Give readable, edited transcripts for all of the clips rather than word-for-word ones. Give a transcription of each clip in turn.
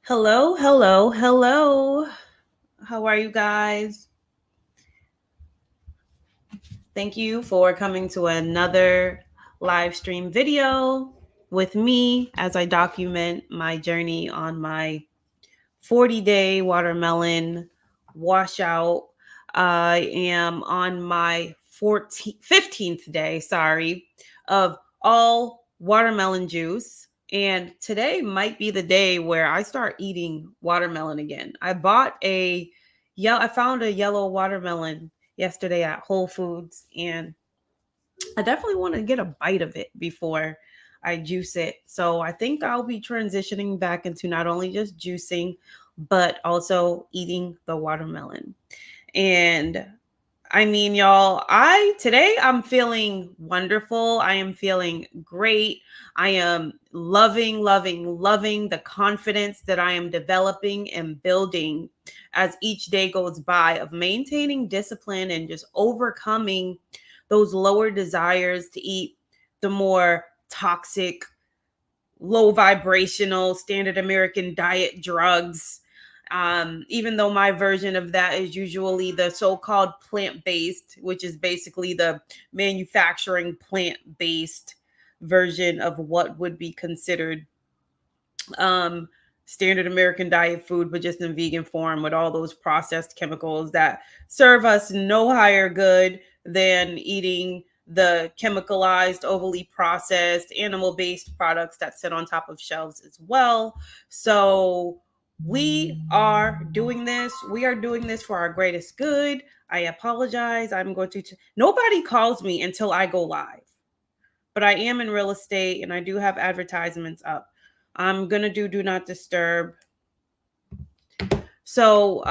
Hello, hello, hello. How are you guys? Thank you for coming to another live stream video with me as I document my journey on my 40-day watermelon washout. I am on my 15th day, of all watermelon juice. And today might be the day where I start eating watermelon again. I found a yellow watermelon yesterday at Whole Foods, and I definitely want to get a bite of it before I juice it. So I think I'll be transitioning back into not only just juicing, but also eating the watermelon. And I mean, y'all, I'm feeling wonderful. I am feeling great. I am loving, loving, loving the confidence that I am developing and building as each day goes by of maintaining discipline and just overcoming those lower desires to eat the more toxic, low vibrational standard American diet drugs. Even though my version of that is usually the so-called plant-based, which is basically the manufacturing plant-based version of what would be considered um, standard American diet food, but just in vegan form with all those processed chemicals that serve us no higher good than eating the chemicalized, overly processed, animal based products that sit on top of shelves as well. So, we are doing this. We are doing this for our greatest good. I apologize. I'm going to. Nobody calls me until I go live, but I am in real estate and I do have advertisements up. I'm gonna do not disturb. So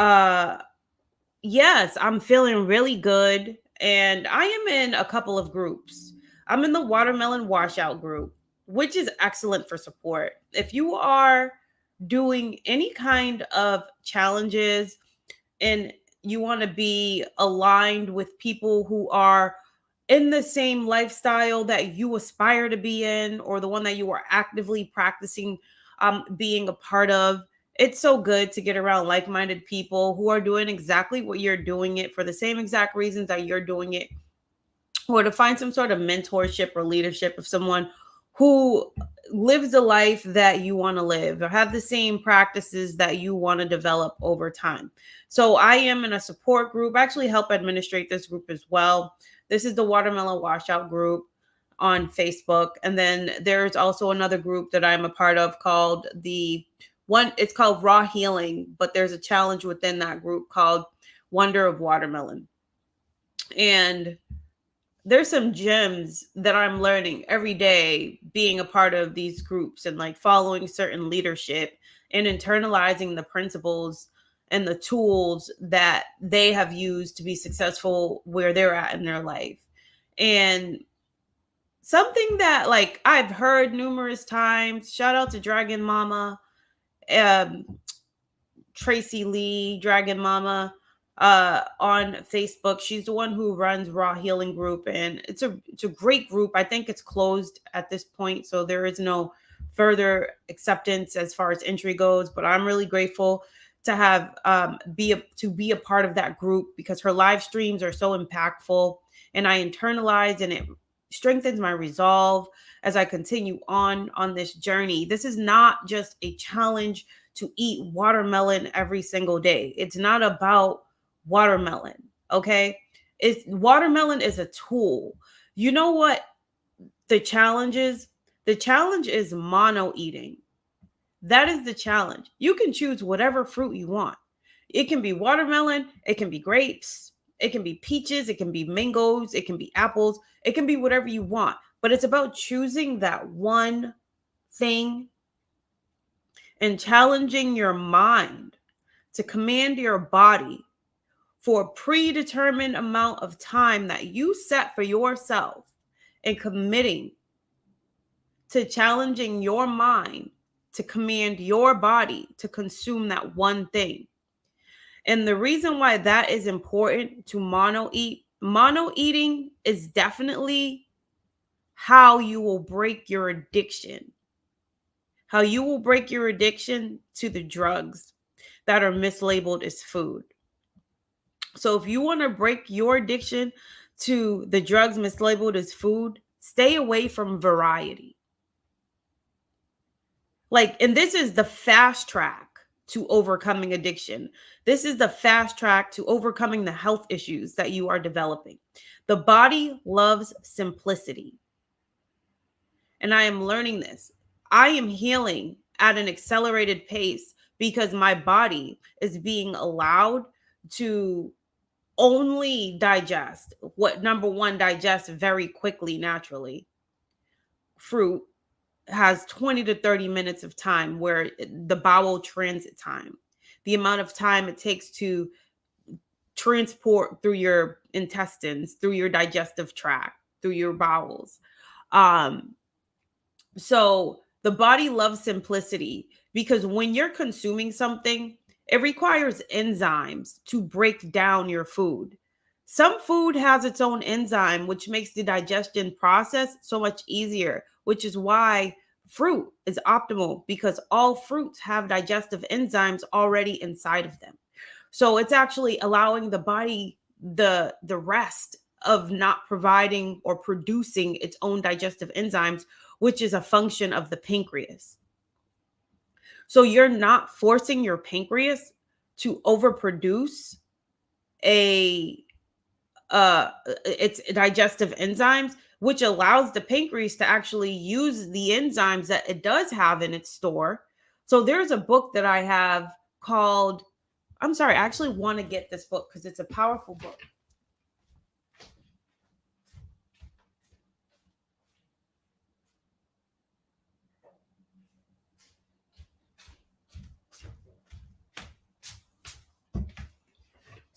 yes, I'm feeling really good. And I am in a couple of groups. I'm in the watermelon washout group, which is excellent for support. If you are doing any kind of challenges and you want to be aligned with people who are in the same lifestyle that you aspire to be in or the one that you are actively practicing being a part of, it's so good to get around like-minded people who are doing exactly what you're doing it for the same exact reasons that you're doing it, or to find some sort of mentorship or leadership of someone who lives the life that you want to live or have the same practices that you want to develop over time. So I am in a support group. I actually help administrate this group as well. This is the Watermelon Washout group on Facebook. And then there's also another group that I'm a part of called it's called Raw Healing, but there's a challenge within that group called Wonder of Watermelon. And there's some gems that I'm learning every day being a part of these groups and like following certain leadership and internalizing the principles and the tools that they have used to be successful where they're at in their life. And something that like I've heard numerous times, shout out to Dragon Mama, um, Tracy Lee, Dragon Mama, on Facebook. She's the one who runs Raw Healing Group, and it's a great group. I think it's closed at this point, so there is no further acceptance as far as entry goes. But I'm really grateful to have to be a part of that group because her live streams are so impactful, and I internalize and it strengthens my resolve as I continue on this journey. This is not just a challenge to eat watermelon every single day. It's not about watermelon, okay? It's watermelon is a tool. You know what the challenge is? The challenge is mono eating. That is the challenge. You can choose whatever fruit you want. It can be watermelon, it can be grapes, it can be peaches, it can be mangoes, it can be apples, it can be whatever you want. But it's about choosing that one thing and challenging your mind to command your body for a predetermined amount of time that you set for yourself and committing to challenging your mind to command your body to consume that one thing. And the reason why that is important to mono eating is definitely how you will break your addiction, how you will break your addiction to the drugs that are mislabeled as food. So if you want to break your addiction to the drugs mislabeled as food, stay away from variety. Like, and this is the fast track to overcoming addiction. This is the fast track to overcoming the health issues that you are developing. The body loves simplicity. And I am learning this. I am healing at an accelerated pace because my body is being allowed to only digest what number one digests very quickly naturally. Fruit has 20 to 30 minutes of time where the bowel transit time, the amount of time it takes to transport through your intestines, through your digestive tract, through your bowels. Um, So the body loves simplicity because when you're consuming something, it requires enzymes to break down your food. Some food has its own enzyme, which makes the digestion process so much easier, which is why fruit is optimal because all fruits have digestive enzymes already inside of them. So it's actually allowing the body the rest of not providing or producing its own digestive enzymes, which is a function of the pancreas. So you're not forcing your pancreas to overproduce a its digestive enzymes, which allows the pancreas to actually use the enzymes that it does have in its store. So there's a book that I have called, I'm sorry, I actually want to get this book because it's a powerful book.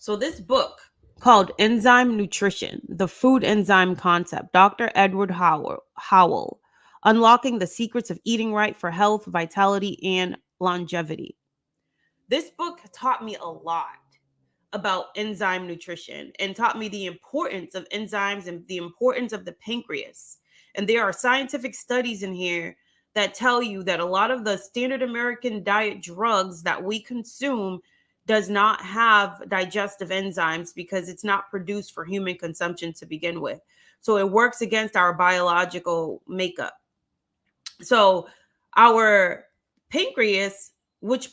So this book called Enzyme Nutrition, the Food Enzyme Concept, Dr. Edward Howell, Unlocking the Secrets of Eating Right for Health, Vitality, and Longevity. This book taught me a lot about enzyme nutrition and taught me the importance of enzymes and the importance of the pancreas. And there are scientific studies in here that tell you that a lot of the standard American diet drugs that we consume does not have digestive enzymes because it's not produced for human consumption to begin with. So it works against our biological makeup. So our pancreas, which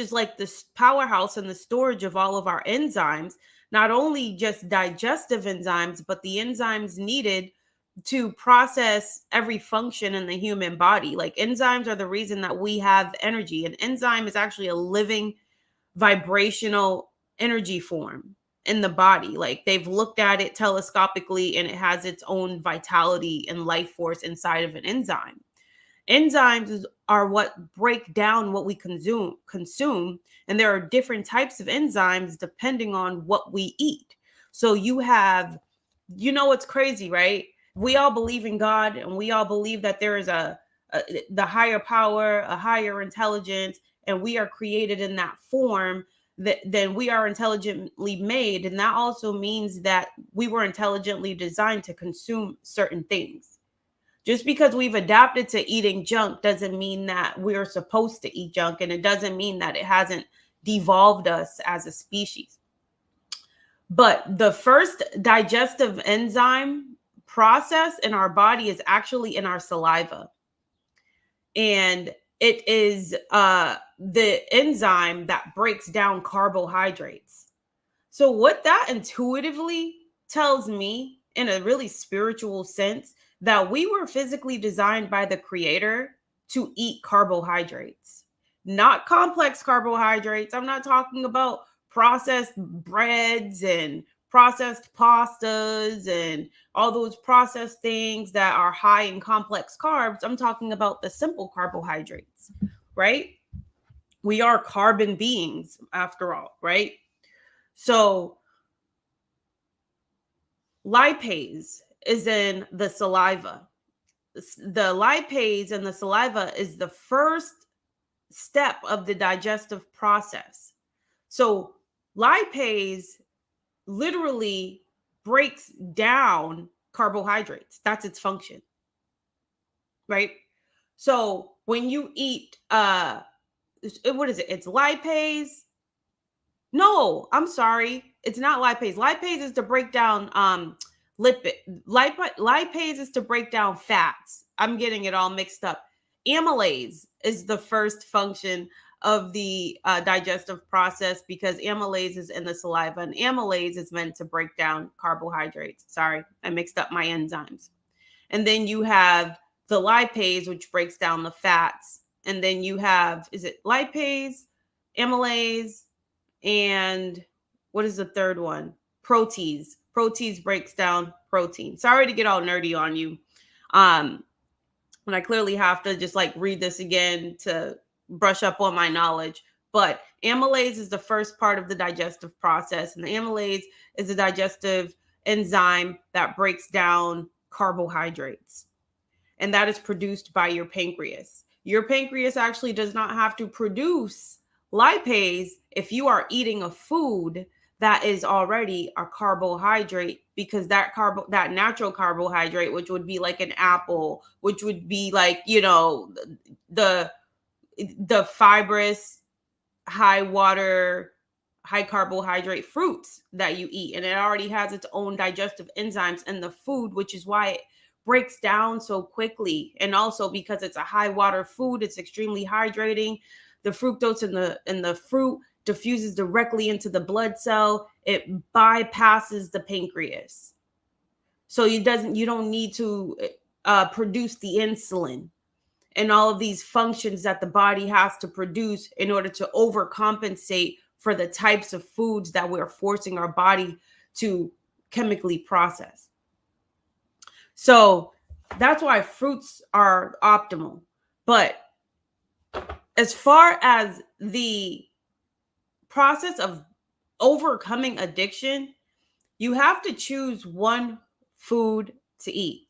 is like this powerhouse and the storage of all of our enzymes, not only just digestive enzymes, but the enzymes needed to process every function in the human body. Like enzymes are the reason that we have energy. An enzyme is actually a living vibrational energy form in the body. Like they've looked at it telescopically and it has its own vitality and life force inside of an enzyme. Enzymes are what break down what we consume, and there are different types of enzymes depending on what we eat. So you have, it's crazy, right? We all believe in God, and we all believe that there is a the higher power, a higher intelligence, and we are created in that form. That then we are intelligently made, and that also means that we were intelligently designed to consume certain things. Just because we've adapted to eating junk doesn't mean that we're supposed to eat junk, and it doesn't mean that it hasn't devolved us as a species. But the first digestive enzyme process in our body is actually in our saliva. And it is the enzyme that breaks down carbohydrates. So, what that intuitively tells me, in a really spiritual sense, that we were physically designed by the creator to eat carbohydrates, not complex carbohydrates. I'm not talking about processed breads and processed pastas and all those processed things that are high in complex carbs. I'm talking about the simple carbohydrates, right? We are carbon beings after all, right? So lipase is in the saliva. The lipase in the saliva is the first step of the digestive process. So lipase literally breaks down carbohydrates. That's its function, right? So when you eat what is it? It's lipase. No, I'm sorry. It's not lipase. Lipase is to break down lipid. Lipase is to break down fats. I'm getting it all mixed up. Amylase is the first function of the digestive process because amylase is in the saliva, and amylase is meant to break down carbohydrates. Sorry, I mixed up my enzymes. And then you have the lipase, which breaks down the fats. And then you have, is it lipase, amylase, and what is the third one? Protease. Protease breaks down protein. Sorry to get all nerdy on you. And I clearly have to just like read this again to brush up on my knowledge. But amylase is the first part of the digestive process. And the amylase is a digestive enzyme that breaks down carbohydrates. And that is produced by your pancreas. Your pancreas actually does not have to produce lipase if you are eating a food that is already a carbohydrate, because that natural carbohydrate, which would be like an apple, which would be like, the fibrous, high water, high carbohydrate fruits that you eat, and it already has its own digestive enzymes in the food, which is why it breaks down so quickly. And also because it's a high water food, it's extremely hydrating. The fructose in the fruit diffuses directly into the blood cell. It bypasses the pancreas, so you don't need to produce the insulin and all of these functions that the body has to produce in order to overcompensate for the types of foods that we're forcing our body to chemically process. So that's why fruits are optimal. But as far as the process of overcoming addiction, you have to choose one food to eat,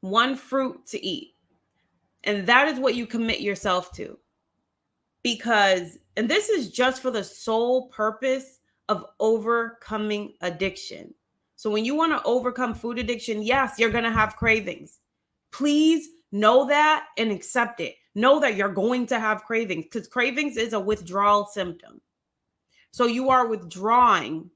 one fruit to eat. And that is what you commit yourself to. And this is just for the sole purpose of overcoming addiction. So when you want to overcome food addiction, yes, you're going to have cravings. Please know that and accept it. Know that you're going to have cravings, because cravings is a withdrawal symptom. So you are withdrawing.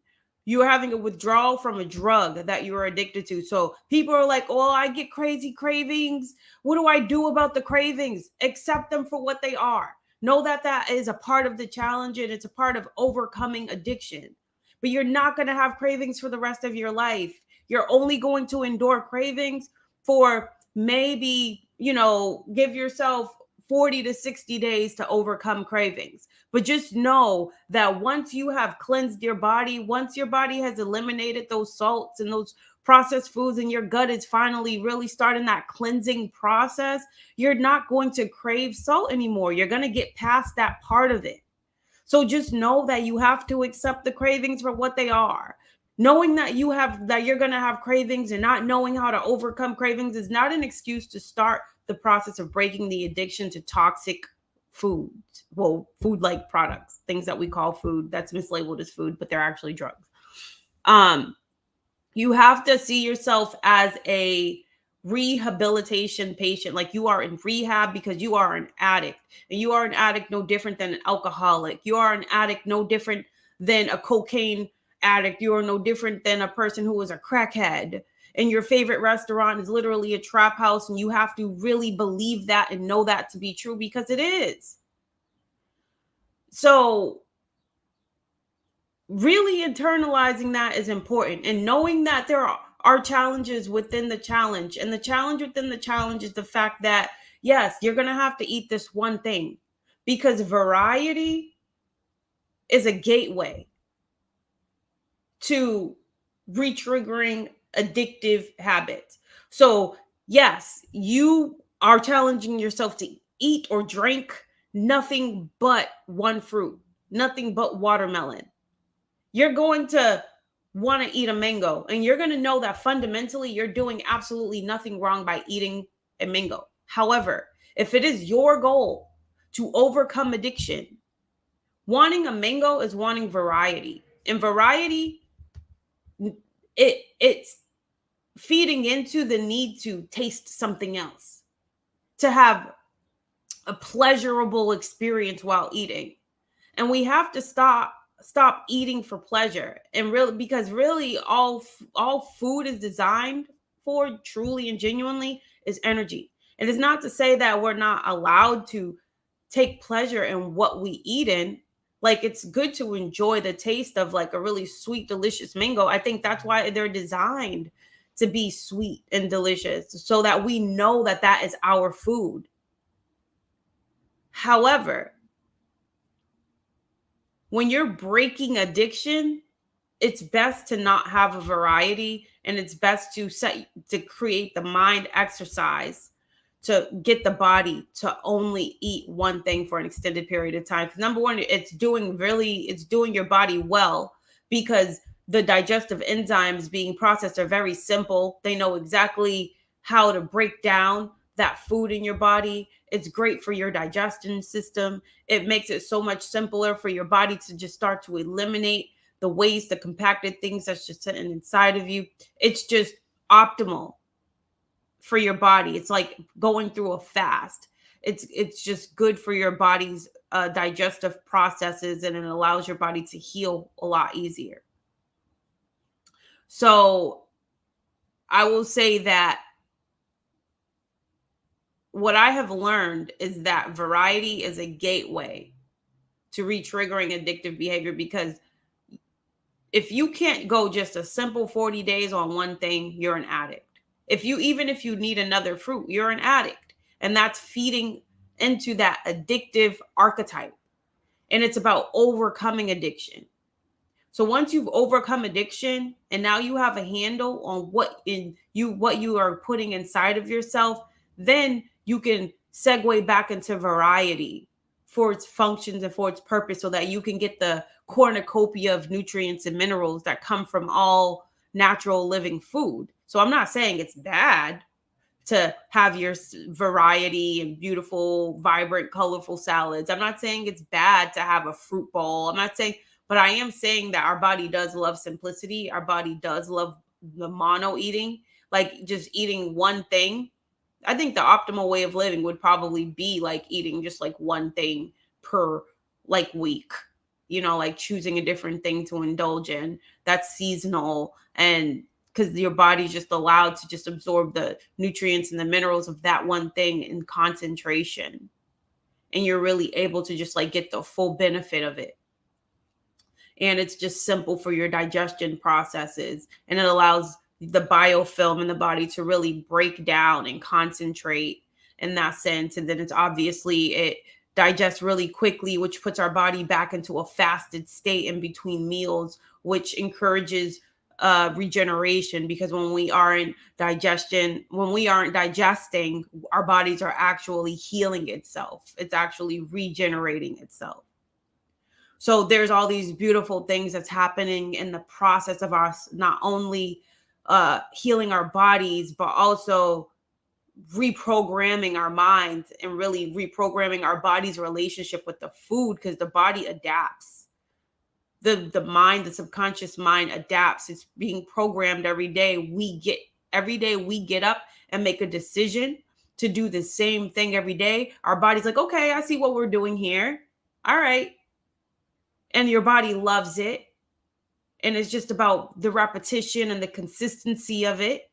You are having a withdrawal from a drug that you are addicted to. So people are like, oh, I get crazy cravings. What do I do about the cravings? Accept them for what they are. Know that that is a part of the challenge, and it's a part of overcoming addiction. But you're not going to have cravings for the rest of your life. You're only going to endure cravings for maybe, give yourself 40 to 60 days to overcome cravings. But just know that once you have cleansed your body, once your body has eliminated those salts and those processed foods, and your gut is finally really starting that cleansing process, you're not going to crave salt anymore. You're going to get past that part of it. So just know that you have to accept the cravings for what they are. Knowing that you're going to have cravings and not knowing how to overcome cravings is not an excuse to start the process of breaking the addiction to toxic foods. Well, food-like products, things that we call food that's mislabeled as food, but they're actually drugs. You have to see yourself as a rehabilitation patient, like you are in rehab, because you are an addict, and you are an addict no different than an alcoholic. You are an addict no different than a cocaine addict. You are no different than a person who is a crackhead, and your favorite restaurant is literally a trap house, and you have to really believe that and know that to be true, because it is. So really internalizing that is important, and knowing that there are challenges within the challenge. And the challenge within the challenge is the fact that, yes, you're going to have to eat this one thing, because variety is a gateway to retriggering addictive habits. So, yes, you are challenging yourself to eat or drink nothing but one fruit, nothing but watermelon. You're going to want to eat a mango, and you're going to know that fundamentally you're doing absolutely nothing wrong by eating a mango. However, if it is your goal to overcome addiction, wanting a mango is wanting variety. And variety, it's feeding into the need to taste something else, to have a pleasurable experience while eating. And we have to stop eating for pleasure, and really, because really all food is designed for, truly and genuinely, is energy. And it's not to say that we're not allowed to take pleasure in what we eat in. Like, it's good to enjoy the taste of like a really sweet delicious mango. I think that's why they're designed to be sweet and delicious, so that we know that that is our food. However, when you're breaking addiction, it's best to not have a variety, and it's best to create the mind exercise to get the body to only eat one thing for an extended period of time. Because number one, it's doing your body well, because the digestive enzymes being processed are very simple. They know exactly how to break down that food in your body. It's great for your digestion system. It makes it so much simpler for your body to just start to eliminate the waste, the compacted things that's just sitting inside of you. It's just optimal for your body. It's like going through a fast. It's just good for your body's digestive processes, and it allows your body to heal a lot easier. So I will say that what I have learned is that variety is a gateway to re-triggering addictive behavior, because if you can't go just a simple 40 days on one thing, you're an addict. If you need another fruit, you're an addict. And that's feeding into that addictive archetype. And it's about overcoming addiction. So once you've overcome addiction, and now you have a handle on what you are putting inside of yourself, then you can segue back into variety for its functions and for its purpose, so that you can get the cornucopia of nutrients and minerals that come from all natural living food. So I'm not saying it's bad to have your variety and beautiful, vibrant, colorful salads. I'm not saying it's bad to have a fruit bowl. I'm not saying, but I am saying that our body does love simplicity. Our body does love the mono eating, like just eating one thing. I think the optimal way of living would probably be like eating just like one thing per like week, like choosing a different thing to indulge in that's seasonal, and because your body's just allowed to just absorb the nutrients and the minerals of that one thing in concentration. And you're really able to just like get the full benefit of it. And it's just simple for your digestion processes. And it allows the biofilm in the body to really break down and concentrate in that sense. And then it digests really quickly, which puts our body back into a fasted state in between meals, which encourages regeneration, because when we aren't digesting, our bodies are actually healing itself. It's actually regenerating itself. So there's all these beautiful things that's happening in the process of us not only healing our bodies, but also reprogramming our minds and really reprogramming our body's relationship with the food, because the body adapts. The subconscious mind adapts. It's being programmed every day. Every day we get up and make a decision to do the same thing every day. Our body's like, okay, I see what we're doing here. All right. And your body loves it. And it's just about the repetition and the consistency of it.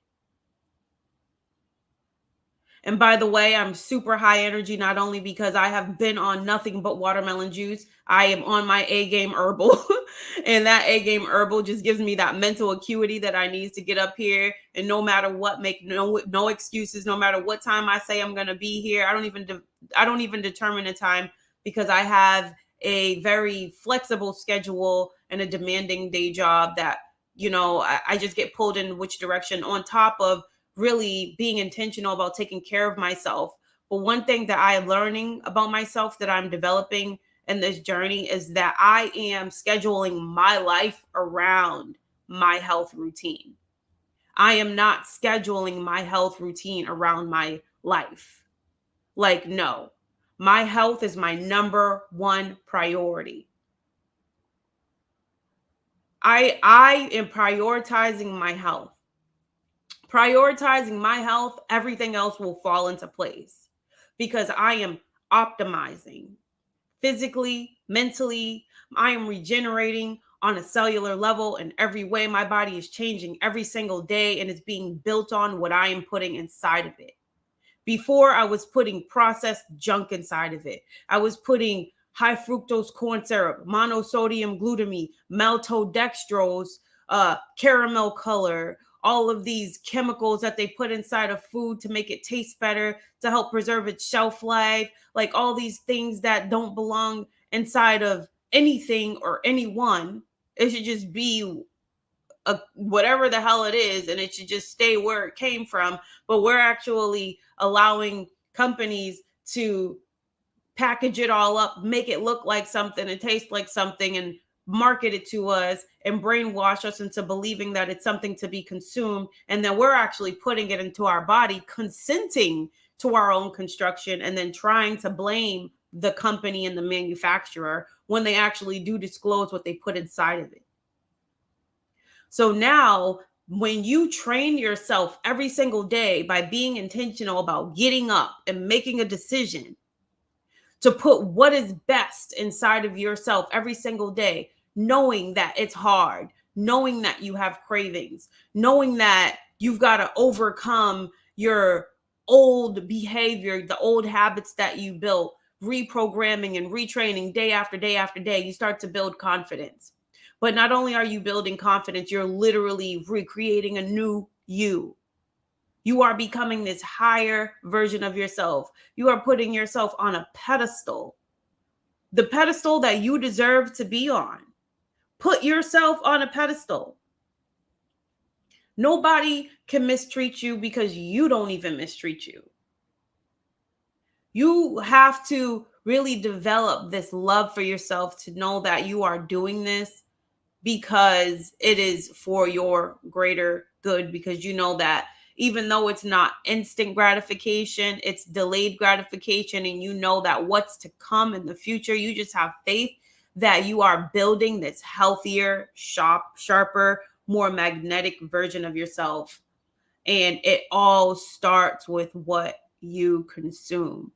And by the way, I'm super high energy, not only because I have been on nothing but watermelon juice. I am on my A game herbal. And that A game herbal just gives me that mental acuity that I need to get up here. And no matter what, make no excuses. No matter what time I say I'm going to be here, I don't even determine the time, because I have a very flexible schedule and a demanding day job that, I just get pulled in which direction, on top of really being intentional about taking care of myself. But one thing that I'm learning about myself, that I'm developing in this journey, is that I am scheduling my life around my health routine. I am not scheduling my health routine around my life. Like, no, my health is my number one priority. I am prioritizing my health. Everything else will fall into place. because I am optimizing physically, mentally. I am regenerating on a cellular level in every way. My body is changing every single day and it's being built on what I am putting inside of it. Before, I was putting processed junk inside of it. I was putting high fructose corn syrup, monosodium glutamate, maltodextrose, caramel color, all of these chemicals that they put inside of food to make it taste better, to help preserve its shelf life, like all these things that don't belong inside of anything or anyone. It should just be whatever the hell it is, and it should just stay where it came from. But we're actually allowing companies to package it all up, make it look like something and taste like something, and market it to us and brainwash us into believing that it's something to be consumed. And then we're actually putting it into our body, consenting to our own construction, and then trying to blame the company and the manufacturer when they actually do disclose what they put inside of it. So now, when you train yourself every single day by being intentional about getting up and making a decision to put what is best inside of yourself every single day, knowing that it's hard, knowing that you have cravings, knowing that you've got to overcome your old behavior, the old habits that you built, reprogramming and retraining day after day after day, you start to build confidence. But not only are you building confidence, you're literally recreating a new you. You are becoming this higher version of yourself. You are putting yourself on a pedestal, the pedestal that you deserve to be on. Put yourself on a pedestal. Nobody can mistreat you because you don't even mistreat you. You have to really develop this love for yourself to know that you are doing this because it is for your greater good, because you know that even though it's not instant gratification, it's delayed gratification, and you know that what's to come in the future, you just have faith that you are building this healthier, sharper, more magnetic version of yourself. And it all starts with what you consume.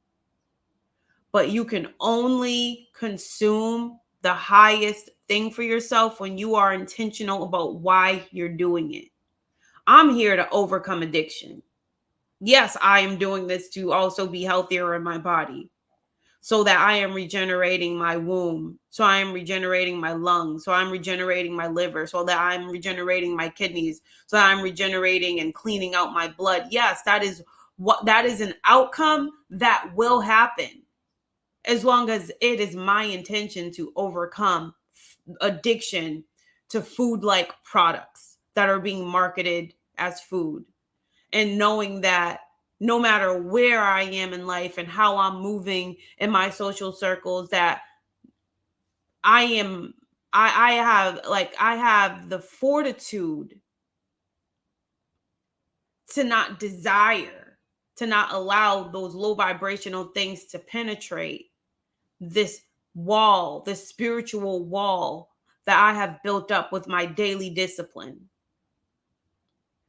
But you can only consume the highest thing for yourself when you are intentional about why you're doing it. I'm here to overcome addiction. Yes, I am doing this to also be healthier in my body, so that I am regenerating my womb, so I am regenerating my lungs, so I'm regenerating my liver, so that I'm regenerating my kidneys, so that I'm regenerating and cleaning out my blood. Yes, that is an outcome that will happen, as long as it is my intention to overcome addiction to food-like products that are being marketed as food. And knowing that no matter where I am in life and how I'm moving in my social circles, that I have the fortitude to not desire, to not allow those low vibrational things to penetrate this wall, this spiritual wall that I have built up with my daily discipline,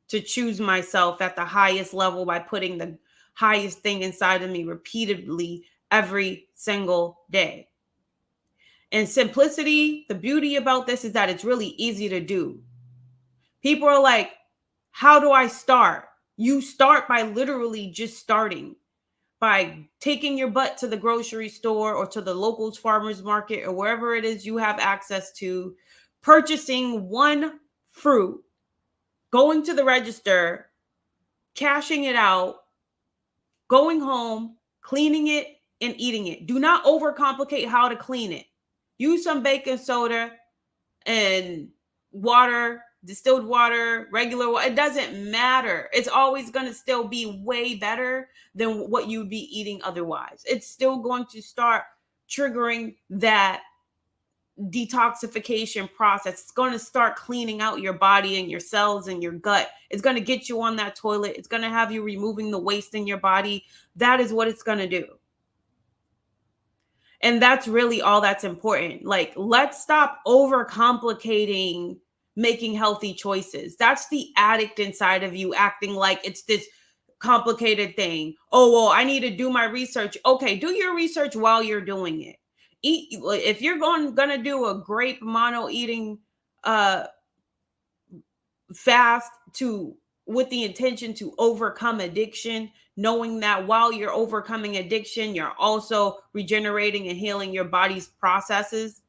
to choose myself at the highest level by putting the highest thing inside of me repeatedly every single day. And simplicity, the beauty about this is that it's really easy to do. People are like, how do I start? You start by literally just starting, by taking your butt to the grocery store or to the locals farmers market or wherever it is you have access to, purchasing one fruit, going to the register, cashing it out, going home, cleaning it, and eating it. Do not overcomplicate how to clean it. Use some baking soda and water, distilled water, regular water. It doesn't matter. It's always going to still be way better than what you'd be eating otherwise. It's still going to start triggering that detoxification process. It's going to start cleaning out your body and your cells and your gut. It's going to get you on that toilet. It's going to have you removing the waste in your body. That is what it's going to do. And that's really all that's important. Like, let's stop overcomplicating making healthy choices. That's the addict inside of you acting like it's this complicated thing. Oh, well, I need to do my research. Okay, do your research while you're doing it. Eat if you're gonna do a grape mono eating fast to with the intention to overcome addiction, knowing that while you're overcoming addiction, you're also regenerating and healing your body's processes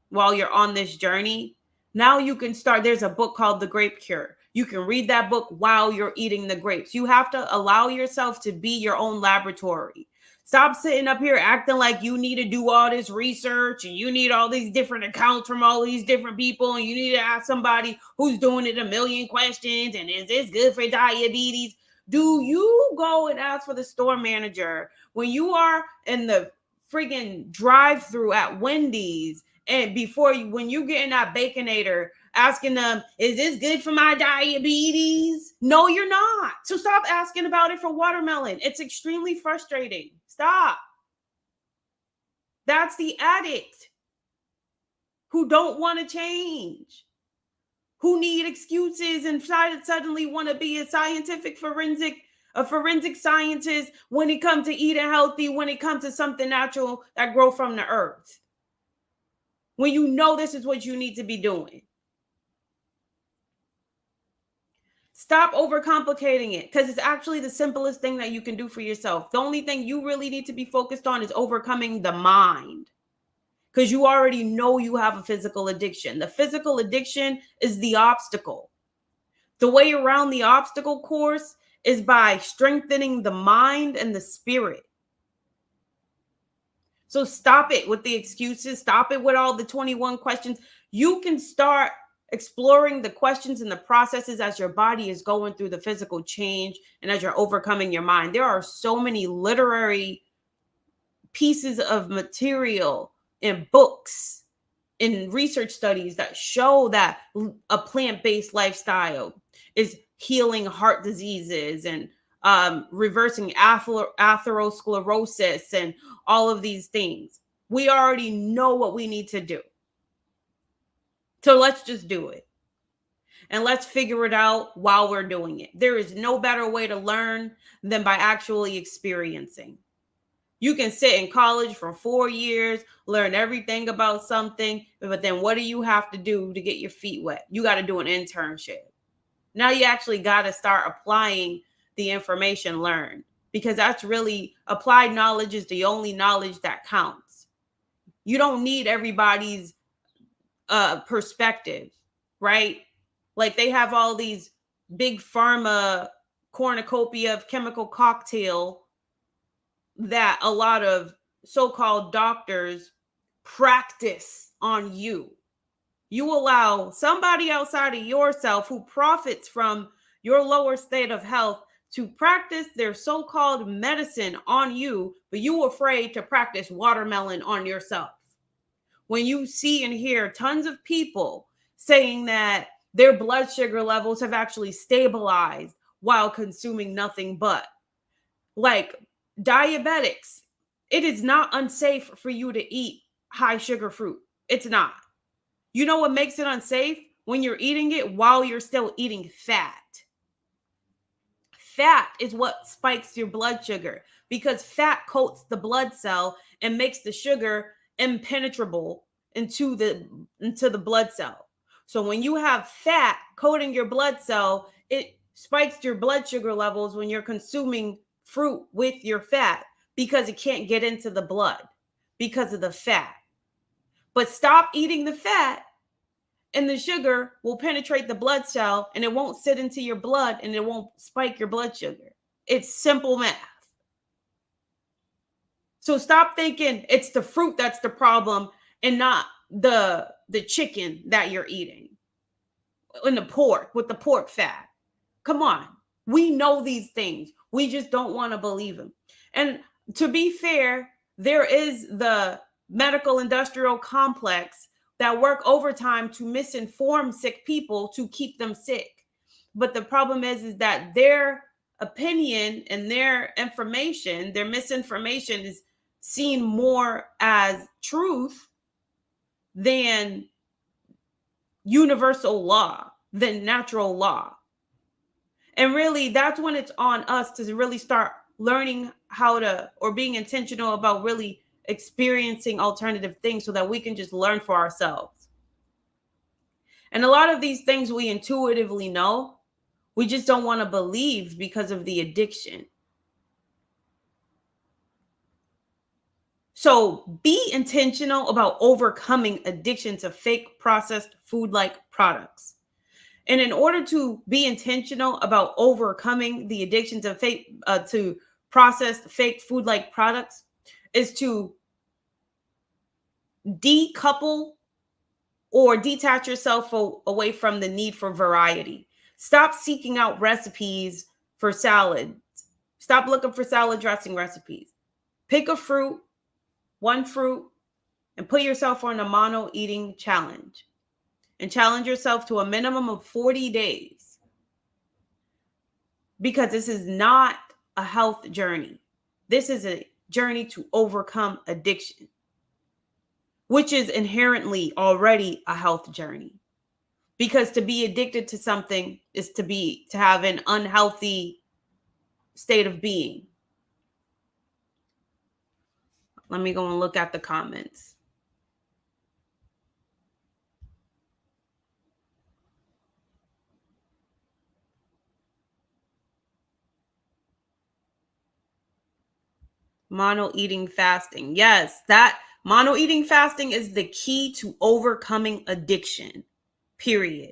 while you're on this journey. Now you can start. There's a book called The Grape Cure. You can read that book while you're eating the grapes. You have to allow yourself to be your own laboratory. Stop sitting up here acting like you need to do all this research and you need all these different accounts from all these different people and you need to ask somebody who's doing it a million questions and is this good for diabetes? Do you go and ask for the store manager when you are in the friggin' drive-through at Wendy's and before you, when you get in that Baconator, asking them, is this good for my diabetes? No, you're not. So stop asking about it for watermelon. It's extremely frustrating. Stop. That's the addict who don't want to change, who need excuses and suddenly want to be a forensic scientist when it comes to eating healthy, when it comes to something natural that grow from the earth. When you know this is what you need to be doing. Stop overcomplicating it because it's actually the simplest thing that you can do for yourself. The only thing you really need to be focused on is overcoming the mind because you already know you have a physical addiction. The physical addiction is the obstacle. The way around the obstacle course is by strengthening the mind and the spirit. So stop it with the excuses. Stop it with all the 21 questions. You can start exploring the questions and the processes as your body is going through the physical change and as you're overcoming your mind. There are so many literary pieces of material in books, in research studies that show that a plant-based lifestyle is healing heart diseases and reversing atherosclerosis and all of these things. We already know what we need to do. So let's just do it. And let's figure it out while we're doing it. There is no better way to learn than by actually experiencing. You can sit in college for 4 years, learn everything about something, but then what do you have to do to get your feet wet? You got to do an internship. Now you actually got to start applying the information learned because that's really applied knowledge is the only knowledge that counts. You don't need everybody's perspective, right? Like they have all these big pharma cornucopia of chemical cocktail that a lot of so-called doctors practice on you. You allow somebody outside of yourself who profits from your lower state of health to practice their so-called medicine on you, but you afraid to practice watermelon on yourself. When you see and hear tons of people saying that their blood sugar levels have actually stabilized while consuming nothing but, like diabetics, it is not unsafe for you to eat high sugar fruit. It's not. You know what makes it unsafe? When you're eating it while you're still eating fat. Fat is what spikes your blood sugar because fat coats the blood cell and makes the sugar impenetrable into the blood cell. So when you have fat coating your blood cell, it spikes your blood sugar levels when you're consuming fruit with your fat because it can't get into the blood because of the fat. But stop eating the fat and the sugar will penetrate the blood cell and it won't sit into your blood and it won't spike your blood sugar. It's simple math. So stop thinking it's the fruit that's the problem and not the chicken that you're eating and the pork with the pork fat. Come on. We know these things. We just don't want to believe them. And to be fair, there is the medical industrial complex that work overtime to misinform sick people to keep them sick. But the problem is that their opinion and their information, their misinformation is seen more as truth than universal law, than natural law. And really, that's when it's on us to really start learning how to, or being intentional about really experiencing alternative things so that we can just learn for ourselves. And a lot of these things we intuitively know, we just don't want to believe because of the addiction. So be intentional about overcoming addiction to fake processed food like products. And in order to be intentional about overcoming the addiction to processed fake food like products, is to decouple or detach yourself away from the need for variety. Stop seeking out recipes for salad. Stop looking for salad dressing recipes. Pick a fruit, one fruit, and put yourself on a mono eating challenge. And challenge yourself to a minimum of 40 days. Because this is not a health journey. This is a journey to overcome addiction, which is inherently already a health journey. Because to be addicted to something is to have an unhealthy state of being. Let me go and look at the comments. Mono eating fasting. Yes, that mono eating fasting is the key to overcoming addiction, period.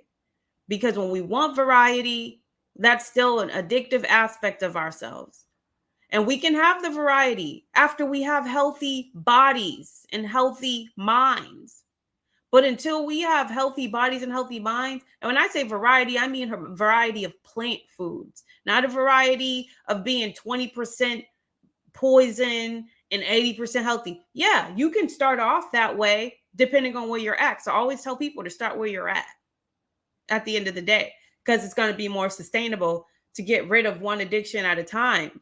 Because when we want variety, that's still an addictive aspect of ourselves. And we can have the variety after we have healthy bodies and healthy minds. But until we have healthy bodies and healthy minds, and when I say variety, I mean a variety of plant foods, not a variety of being 20% poison and 80% healthy. Yeah, you can start off that way depending on where you're at. So I always tell people to start where you're at the end of the day, because it's going to be more sustainable to get rid of one addiction at a time.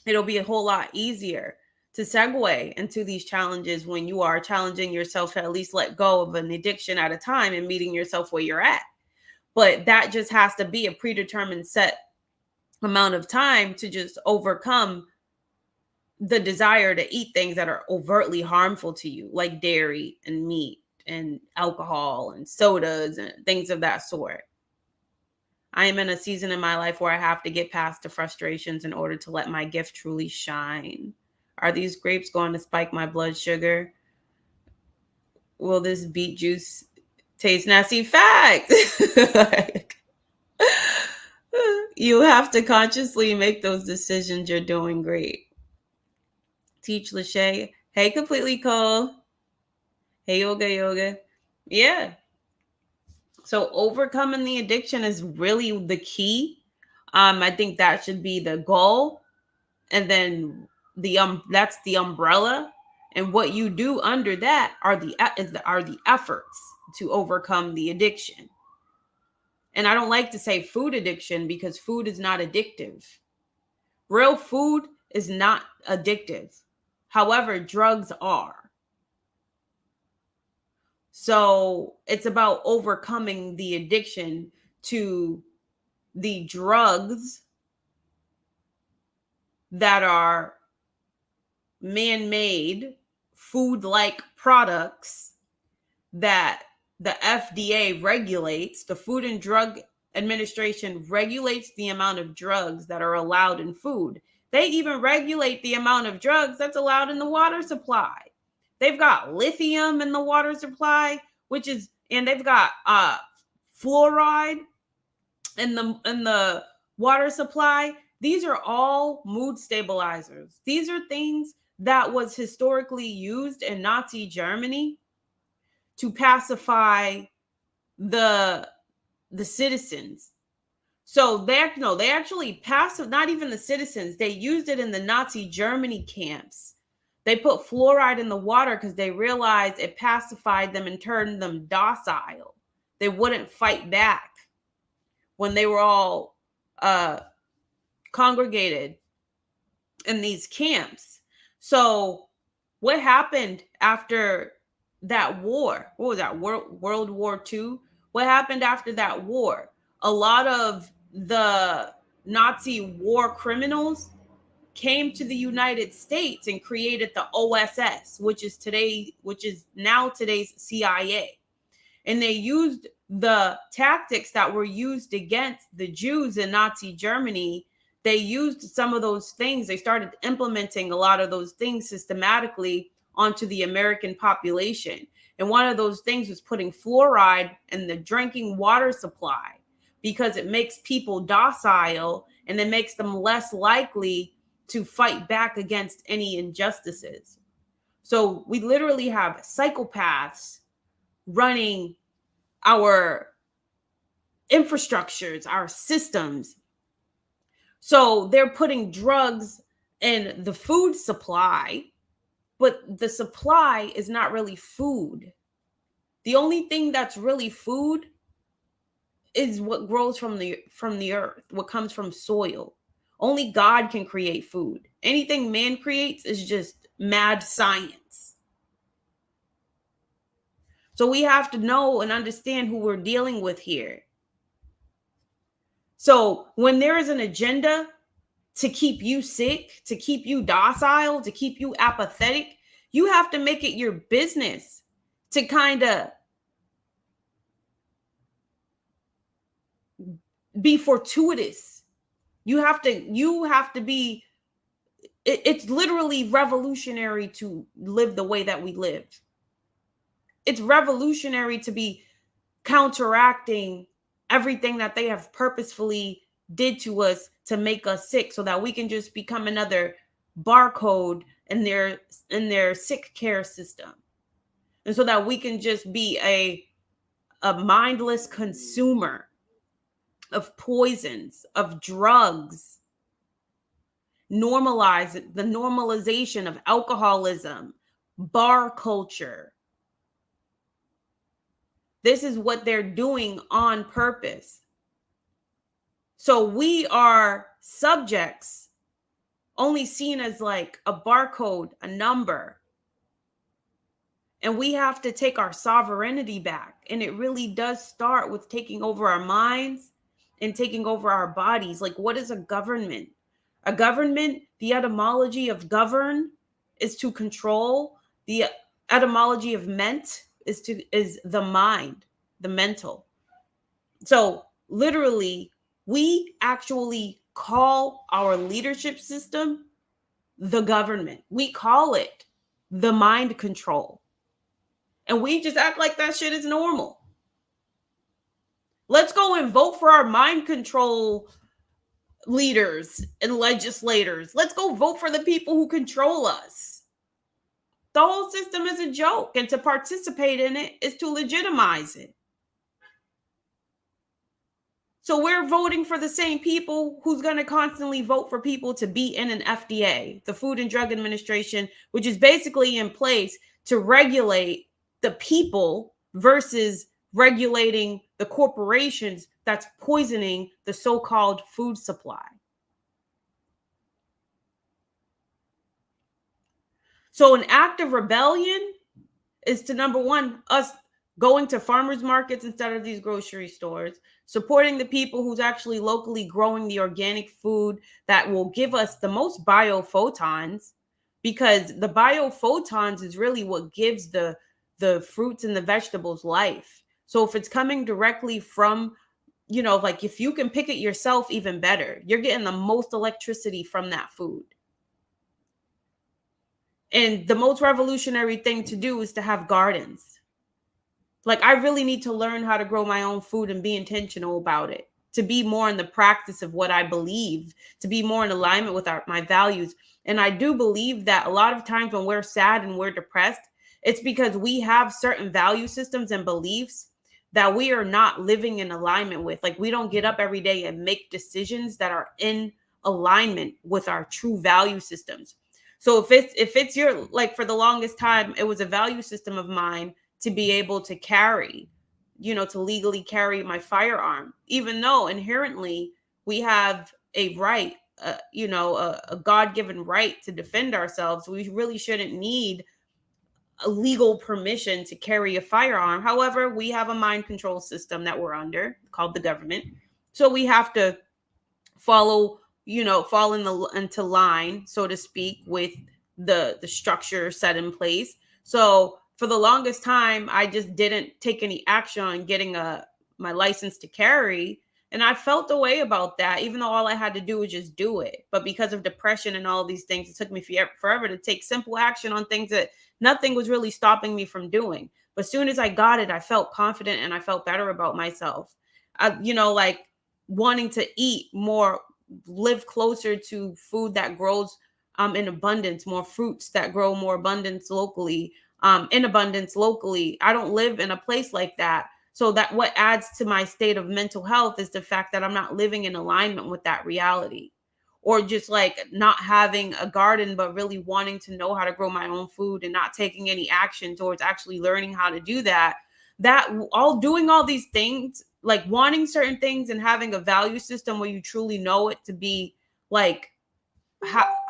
It'll be a whole lot easier to segue into these challenges when you are challenging yourself to at least let go of an addiction at a time and meeting yourself where you're at. But that just has to be a predetermined set amount of time to just overcome the desire to eat things that are overtly harmful to you, like dairy and meat and alcohol and sodas and things of that sort. I am in a season in my life where I have to get past the frustrations in order to let my gift truly shine. Are these grapes going to spike my blood sugar? Will this beet juice taste nasty? Fact. Like, you have to consciously make those decisions. You're doing great. Teach Lachey. Hey, Completely Cole. Hey, Yoga. Yeah. So overcoming the addiction is really the key. I think that should be the goal. And then that's the umbrella. And what you do under that are the efforts to overcome the addiction. And I don't like to say food addiction because food is not addictive. Real food is not addictive. However, drugs are. So it's about overcoming the addiction to the drugs that are man-made food-like products that the FDA regulates. The Food and Drug Administration regulates the amount of drugs that are allowed in food. They even regulate the amount of drugs that's allowed in the water supply. They've got lithium in the water supply, and they've got fluoride in the water supply. These are all mood stabilizers. These are things that was historically used in Nazi Germany to pacify the citizens. So they actually not even the citizens. They used it in the Nazi Germany camps. They put fluoride in the water because they realized it pacified them and turned them docile. They wouldn't fight back when they were all congregated in these camps. So what happened after that war? What was that, World War II? What happened after that war? A lot of the Nazi war criminals came to the United States and created the OSS, which is now today's CIA. And they used the tactics that were used against the Jews in Nazi Germany. They used some of those things. They started implementing a lot of those things systematically onto the American population. And one of those things was putting fluoride in the drinking water supply because it makes people docile and it makes them less likely to fight back against any injustices. So we literally have psychopaths running our infrastructures, our systems. So they're putting drugs in the food supply, but the supply is not really food. The only thing that's really food is what grows from the earth, what comes from soil. Only God can create food. Anything man creates is just mad science. So we have to know and understand who we're dealing with here. So when there is an agenda to keep you sick, to keep you docile, to keep you apathetic, you have to make it your business to kind of be fortuitous. You have to be, it's literally revolutionary to live the way that we live. It's revolutionary to be counteracting everything that they have purposefully did to us to make us sick so that we can just become another barcode in their sick care system. And so that we can just be a mindless consumer of poisons, of drugs, normalize the normalization of alcoholism, bar culture. This is what they're doing on purpose. So we are subjects, only seen as like a barcode, a number. And we have to take our sovereignty back. And it really does start with taking over our minds and taking over our bodies. Like, what is a government? A government, the etymology of govern is to control. The etymology of ment is the mind, the mental. So literally, we actually call our leadership system the government. We call it the mind control. And we just act like that shit is normal. Let's go and vote for our mind control leaders and legislators. Let's go vote for the people who control us. The whole system is a joke, and to participate in it is to legitimize it. So we're voting for the same people who's going to constantly vote for people to be in an FDA, the Food and Drug Administration, which is basically in place to regulate the people versus regulating the corporations that's poisoning the so-called food supply. So an act of rebellion is to, number one, us going to farmers markets instead of these grocery stores, supporting the people who's actually locally growing the organic food that will give us the most biophotons, because the biophotons is really what gives the fruits and the vegetables life. So if it's coming directly from, like if you can pick it yourself, even better. You're getting the most electricity from that food. And the most revolutionary thing to do is to have gardens. Like, I really need to learn how to grow my own food and be intentional about it, to be more in the practice of what I believe, to be more in alignment with my values. And I do believe that a lot of times when we're sad and we're depressed, it's because we have certain value systems and beliefs that we are not living in alignment with. Like, we don't get up every day and make decisions that are in alignment with our true value systems. So if it's your, like, for the longest time, it was a value system of mine to be able to carry, to legally carry my firearm, even though inherently we have a right, a God-given right to defend ourselves. We really shouldn't need a legal permission to carry a firearm. However, we have a mind control system that we're under called the government. So we have to follow, fall into line, so to speak, with the structure set in place. So for the longest time, I just didn't take any action on getting my license to carry. And I felt the way about that, even though all I had to do was just do it. But because of depression and all these things, it took me forever to take simple action on things that nothing was really stopping me from doing. But as soon as I got it, I felt confident and I felt better about myself. Like wanting to eat more, live closer to food that grows in abundance, more fruits that grow more abundance locally, in abundance locally. I don't live in a place like that. So that what adds to my state of mental health is the fact that I'm not living in alignment with that reality. Or just like not having a garden, but really wanting to know how to grow my own food and not taking any action towards actually learning how to do that. That all doing all these things, like wanting certain things and having a value system where you truly know it to be like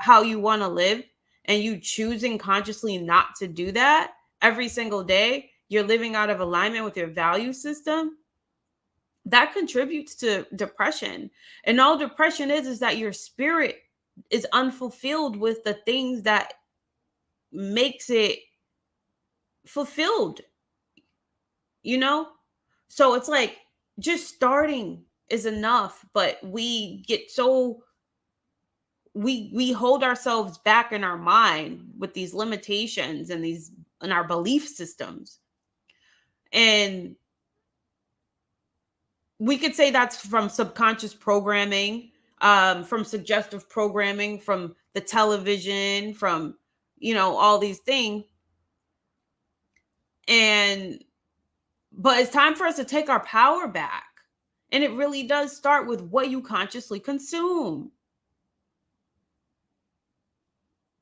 how you want to live, and you choosing consciously not to do that every single day, you're living out of alignment with your value system, that contributes to depression. And all depression is that your spirit is unfulfilled with the things that makes it fulfilled, you know? So it's like just starting is enough, but we get so we hold ourselves back in our mind with these limitations and these in our belief systems. And we could say that's from subconscious programming, from suggestive programming, from the television, from all these things. And but it's time for us to take our power back. And it really does start with what you consciously consume.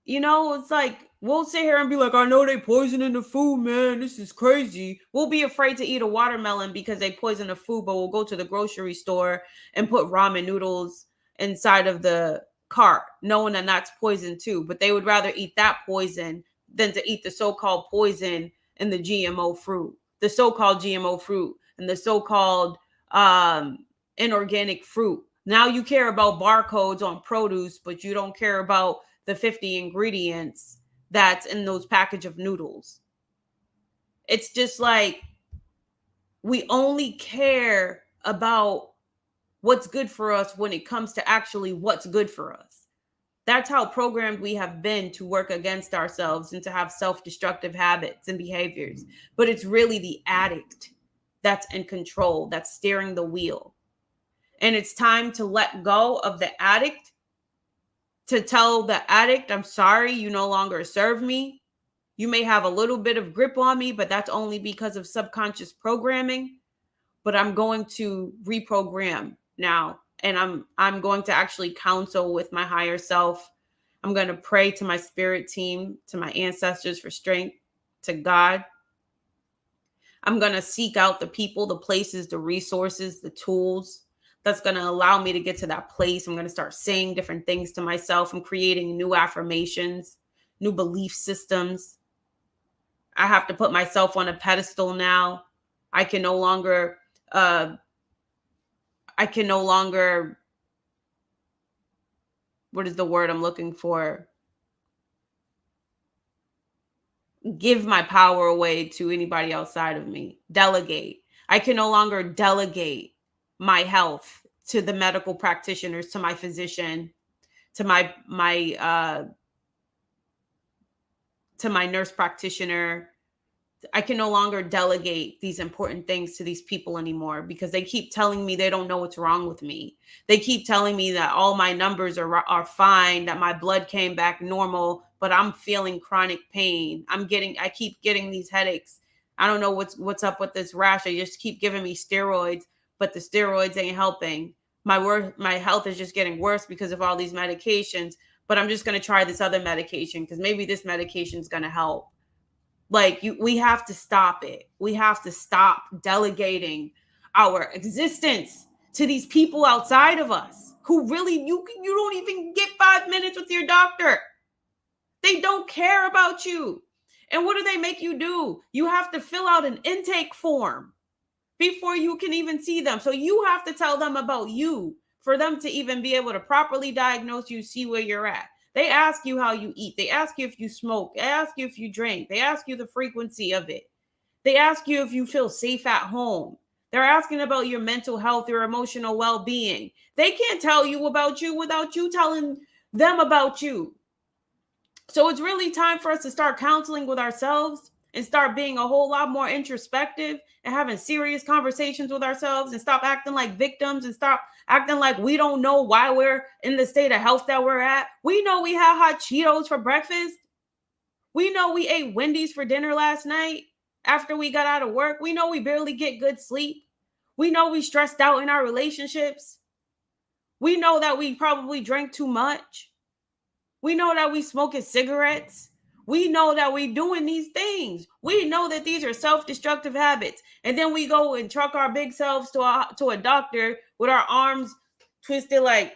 It's like we'll sit here and be like, I know they poisoning the food, man. This is crazy. We'll be afraid to eat a watermelon because they poison the food, but we'll go to the grocery store and put ramen noodles inside of the cart, knowing that that's poison too. But they would rather eat that poison than to eat the so-called poison in the GMO fruit, the so-called GMO fruit, and the so-called inorganic fruit. Now you care about barcodes on produce, but you don't care about the 50 ingredients that's in those package of noodles. It's just like we only care about what's good for us when it comes to actually what's good for us. That's how programmed we have been to work against ourselves and to have self-destructive habits and behaviors. But it's really the addict that's in control, that's steering the wheel. And it's time to let go of the addict, to tell the addict, I'm sorry, you no longer serve me. You may have a little bit of grip on me, but that's only because of subconscious programming. But I'm going to reprogram now. And I'm going to actually counsel with my higher self. I'm going to pray to my spirit team, to my ancestors for strength, to God. I'm going to seek out the people, the places, the resources, the tools that's going to allow me to get to that place. I'm going to start saying different things to myself. I'm creating new affirmations, new belief systems. I have to put myself on a pedestal now. I can no longer what is the word I'm looking for? Give my power away to anybody outside of me. Delegate. I can no longer delegate my health to the medical practitioners, to my physician, to my nurse practitioner. I can no longer delegate these important things to these people anymore because they keep telling me they don't know what's wrong with me. They keep telling me that all my numbers are fine, that my blood came back normal, but I'm feeling chronic pain. I keep getting these headaches. I don't know what's up with this rash. They just keep giving me steroids, but the steroids ain't helping. My health is just getting worse because of all these medications, but I'm just going to try this other medication because maybe this medication is going to help. Like we have to stop it. We have to stop delegating our existence to these people outside of us who really you don't even get 5 minutes with your doctor. They don't care about you. And what do they make you do? You have to fill out an intake form before you can even see them. So you have to tell them about you for them to even be able to properly diagnose you, see where you're at. They ask you how you eat. They ask you if you smoke. They ask you if you drink. They ask you the frequency of it. They ask you if you feel safe at home. They're asking about your mental health, your emotional well-being. They can't tell you about you without you telling them about you. So it's really time for us to start counseling with ourselves and start being a whole lot more introspective and having serious conversations with ourselves and stop acting like victims and stop acting like we don't know why we're in the state of health that we're at. We know we had hot Cheetos for breakfast. We know we ate Wendy's for dinner last night after we got out of work. We know we barely get good sleep. We know we stressed out in our relationships. We know that we probably drank too much. We know that we smoking cigarettes. We know that we doing these things. We know that these are self-destructive habits. And then we go and truck our big selves to a doctor with our arms twisted like,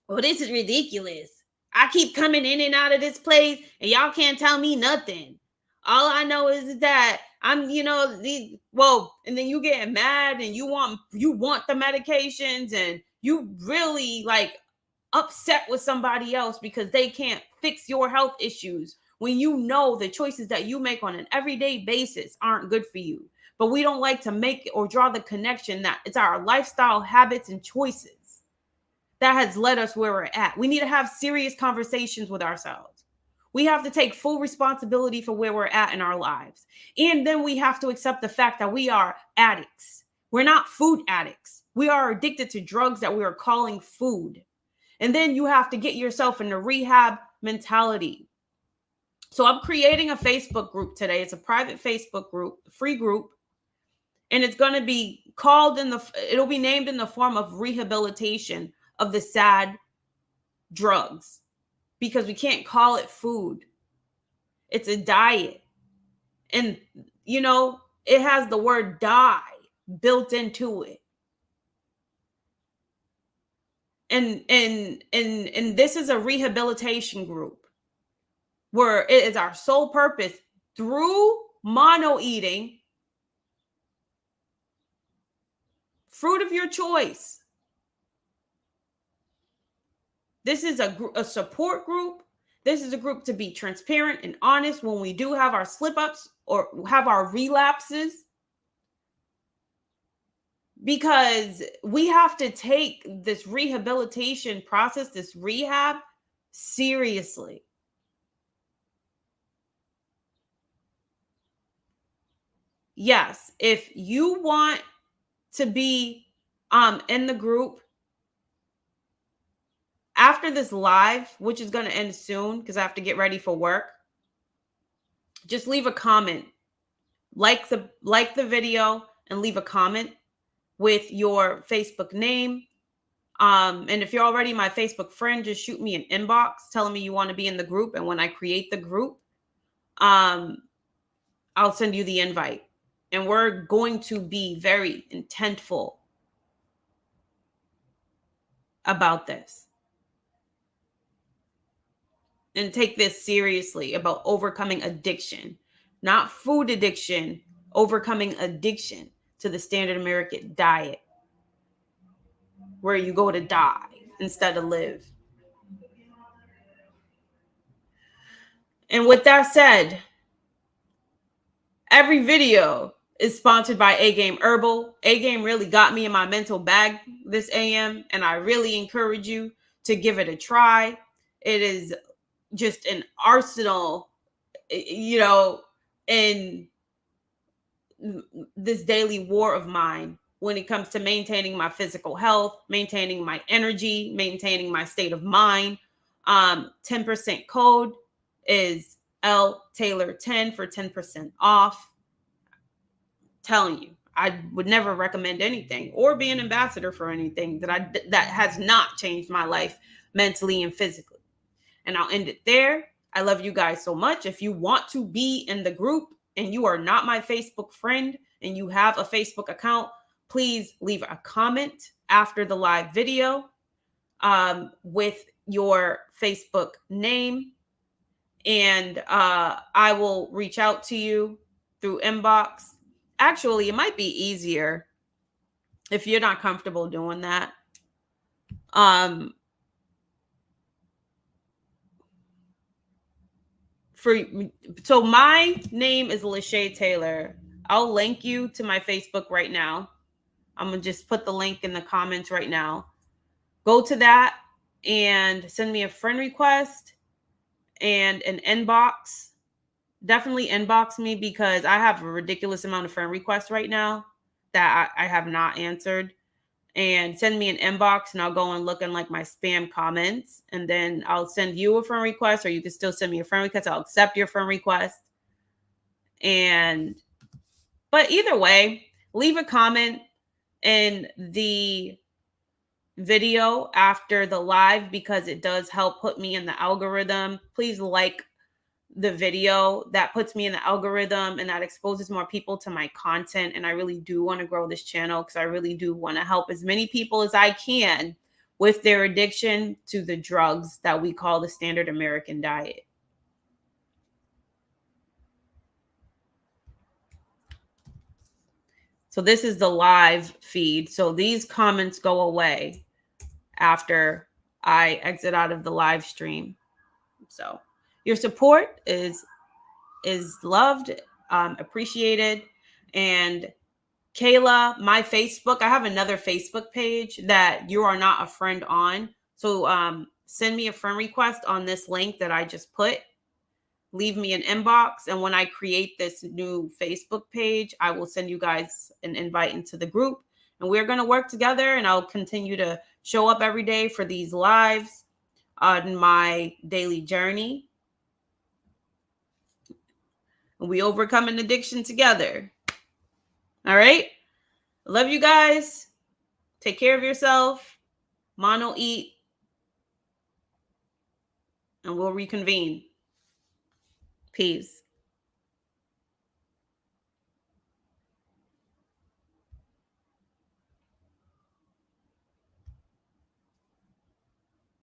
well, this is ridiculous. I keep coming in and out of this place and y'all can't tell me nothing. All I know is that I'm, and then you get mad and you want the medications and you really like upset with somebody else because they can't fix your health issues when you know the choices that you make on an everyday basis aren't good for you. But we don't like to make or draw the connection that it's our lifestyle habits and choices that has led us where we're at. We need to have serious conversations with ourselves. We have to take full responsibility for where we're at in our lives. And then we have to accept the fact that we are addicts. We're not food addicts. We are addicted to drugs that we are calling food. And then you have to get yourself in the rehab mentality. So I'm creating a Facebook group today. It's a private Facebook group, free group. And it's going to be it'll be named in the form of rehabilitation of the sad drugs, because we can't call it food. It's a diet. And, it has the word die built into it. And this is a rehabilitation group where it is our sole purpose through mono eating, fruit of your choice. This is a support group. This is a group to be transparent and honest when we do have our slip-ups or have our relapses. Because we have to take this rehabilitation process, this rehab, seriously. Yes, if you want to be in the group after this live, which is going to end soon because I have to get ready for work, just leave a comment. Like the video and leave a comment with your Facebook name. And if you're already my Facebook friend, just shoot me an inbox telling me you want to be in the group. And when I create the group, I'll send you the invite. And we're going to be very intentful about this and take this seriously about overcoming addiction, not food addiction, overcoming addiction to the standard American diet, where you go to die instead of live. And with that said, every video is sponsored by A Game Herbal. A Game really got me in my mental bag this AM, and I really encourage you to give it a try. It is just an arsenal, in this daily war of mine when it comes to maintaining my physical health, maintaining my energy, maintaining my state of mind. 10% code is L Taylor 10 for 10% off. Telling you, I would never recommend anything or be an ambassador for anything that has not changed my life mentally and physically. And I'll end it there. I love you guys so much. If you want to be in the group and you are not my Facebook friend and you have a Facebook account, please leave a comment after the live video with your Facebook name. And I will reach out to you through inbox. Actually, it might be easier if you're not comfortable doing that. Um, for so my name is Lachey Taylor. I'll link you to my Facebook right now. I'm gonna just put the link in the comments right now. Go to that and send me a friend request and an inbox. Definitely inbox me because I have a ridiculous amount of friend requests right now that I have not answered. And send me an inbox and I'll go and look in like my spam comments. And then I'll send you a friend request, or you can still send me a friend request. I'll accept your friend request. And but either way, leave a comment in the video after the live because it does help put me in the algorithm. Please like the video. That puts me in the algorithm and that exposes more people to my content. And I really do want to grow this channel because I really do want to help as many people as I can with their addiction to the drugs that we call the standard American diet. So this is the live feed. So these comments go away after I exit out of the live stream. So your support is loved, appreciated. And Kayla, my Facebook, I have another Facebook page that you are not a friend on. So send me a friend request on this link that I just put. Leave me an inbox. And when I create this new Facebook page, I will send you guys an invite into the group. And we're going to work together. And I'll continue to show up every day for these lives on my daily journey. And we overcome an addiction together. All right. Love you guys. Take care of yourself. Mono eat. And we'll reconvene. Peace.